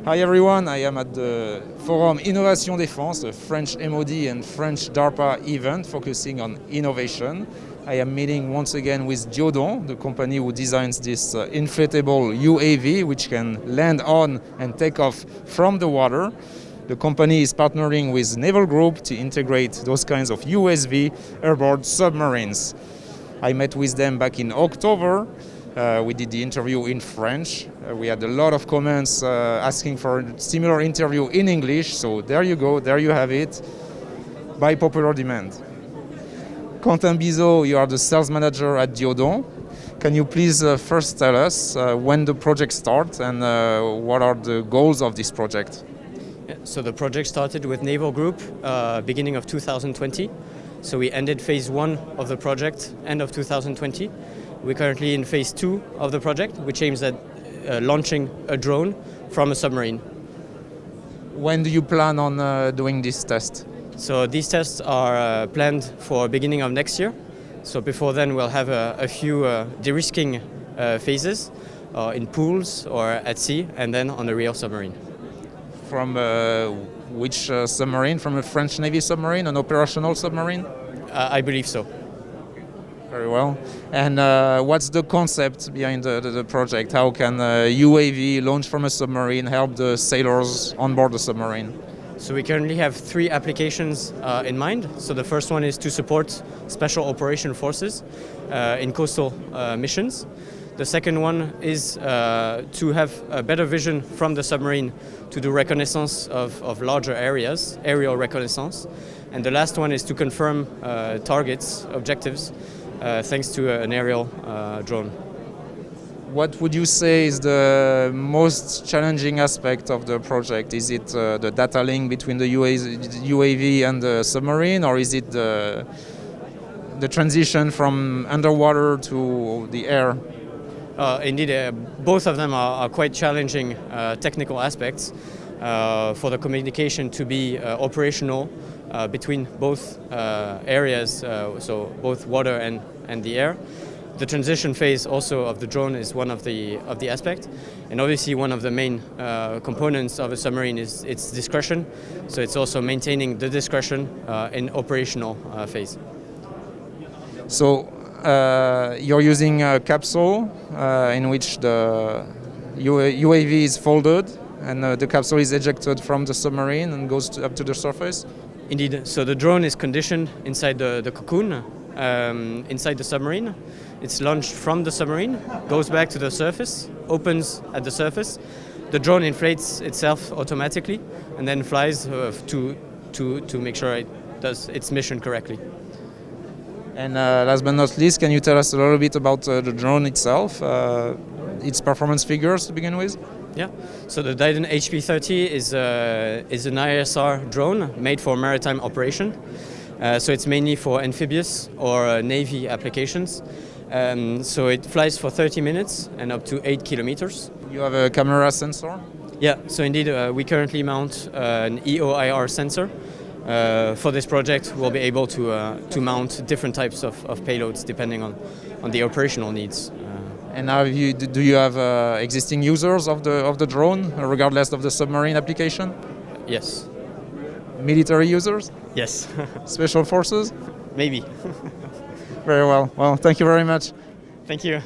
Hi everyone, I am at the Forum Innovation Défense, a French MOD and French DARPA event focusing on innovation. I am meeting once again with Diodon, the company who designs this inflatable UAV which can land on and take off from the water. The company is partnering with Naval Group to integrate those kinds of USV airborne submarines. I met with them back in October. We did the interview in French. We had a lot of comments asking for a similar interview in English. So there you go, there you have it, by popular demand. Quentin Bizot, you are the sales manager at Diodon. Can you please first tell us when the project starts and what are the goals of this project? Yeah, so the project started with Naval Group beginning of 2020. So we ended phase 1 of the project end of 2020. We're currently in phase 2 of the project, which aims at launching a drone from a submarine. When do you plan on doing this test? So these tests are planned for beginning of next year. So before then we'll have a few de-risking phases in pools or at sea, and then on a real submarine. From which submarine? From a French Navy submarine, an operational submarine? I believe so. Very well. And what's the concept behind the project? How can a UAV launched from a submarine help the sailors on board the submarine? So we currently have 3 applications in mind. So the first one is to support special operation forces in coastal missions. The second one is to have a better vision from the submarine to do reconnaissance of larger areas, aerial reconnaissance. And the last one is to confirm targets, objectives, thanks to an aerial drone. What would you say is the most challenging aspect of the project? Is it the data link between the UAV and the submarine, or is it the transition from underwater to the air? Indeed, both of them are quite challenging technical aspects for the communication to be operational between both areas, so both water and the air. The transition phase also of the drone is one of the aspect, and obviously one of the main components of a submarine is its discretion. So it's also maintaining the discretion in operational phase. So you're using a capsule in which the UAV is folded, and the capsule is ejected from the submarine and goes up to the surface? Indeed. So the drone is conditioned inside the cocoon, inside the submarine. It's launched from the submarine, goes back to the surface, opens at the surface. The drone inflates itself automatically and then flies to make sure it does its mission correctly. And last but not least, can you tell us a little bit about the drone itself, its performance figures to begin with? Yeah, so the Diodon HP30 is an ISR drone made for maritime operation. So it's mainly for amphibious or Navy applications. So it flies for 30 minutes and up to 8 kilometers. You have a camera sensor? Yeah, so indeed we currently mount an EOIR sensor. For this project we'll be able to mount different types of payloads depending on the operational needs. And do you have existing users of the drone, regardless of the submarine application? Yes. Military users? Yes. Special forces? Maybe. Very well. Well, thank you very much. Thank you.